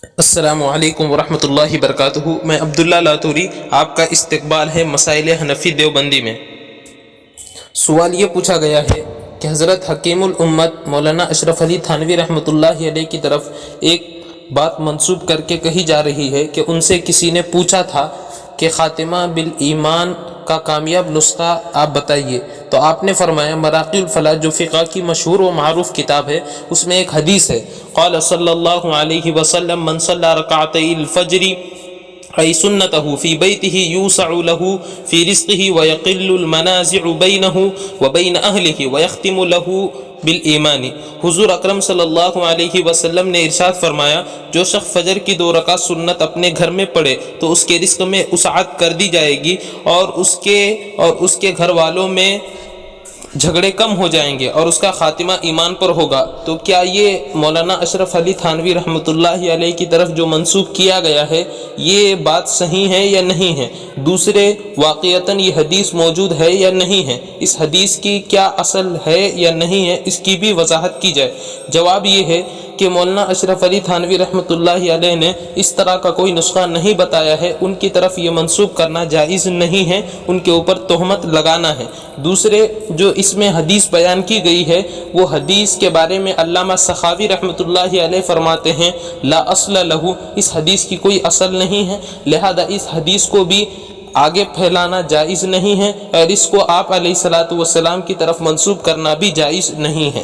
السلام علیکم ورحمۃ اللہ وبرکاتہ۔ میں عبداللہ لاتوری، آپ کا استقبال ہے مسائل حنفی دیوبندی میں۔ سوال یہ پوچھا گیا ہے کہ حضرت حکیم الامت مولانا اشرف علی تھانوی رحمۃ اللہ علیہ کی طرف ایک بات منسوب کر کے کہی جا رہی ہے کہ ان سے کسی نے پوچھا تھا کہ خاتمہ بالایمان کا کامیاب نسخہ آپ بتائیے، تو آپ نے فرمایا مراقی الفلاح جو فقہ کی مشہور و معروف کتاب ہے، اس میں ایک حدیث ہے، قال صلی اللہ علیہ وسلم من صلی رکعتي الفجر ای سنتہ فی بیتہ یوسع لہ فی رزقہ ویقل المنازع بینہ وبین اہلہ ویختم لہ بالایمان۔ حضور اکرم صلی اللہ علیہ وسلم نے ارشاد فرمایا جو شخص فجر کی 2 رکعت سنت اپنے گھر میں پڑھے تو اس کے رزق میں وسعت کر دی جائے گی اور اس کے گھر والوں میں جھگڑے کم ہو جائیں گے اور اس کا خاتمہ ایمان پر ہوگا۔ تو کیا یہ مولانا اشرف علی تھانوی رحمۃ اللہ علیہ کی طرف جو منسوب کیا گیا ہے یہ بات صحیح ہے یا نہیں ہے؟ دوسرے واقعتاً یہ حدیث موجود ہے یا نہیں ہے؟ اس حدیث کی کیا اصل ہے یا نہیں ہے، اس کی بھی وضاحت کی جائے۔ جواب یہ ہے کہ مولانا اشرف علی تھانوی رحمۃ اللہ علیہ نے اس طرح کا کوئی نسخہ نہیں بتایا ہے، ان کی طرف یہ منسوب کرنا جائز نہیں ہے، ان کے اوپر تہمت لگانا ہے۔ دوسرے جو اس میں حدیث بیان کی گئی ہے وہ حدیث کے بارے میں علامہ سخاوی رحمۃ اللہ علیہ فرماتے ہیں لا اصل لہ، اس حدیث کی کوئی اصل نہیں ہے، لہذا اس حدیث کو بھی آگے پھیلانا جائز نہیں ہے اور اس کو آپ علیہ الصلوۃ والسلام کی طرف منسوب کرنا بھی جائز نہیں ہے۔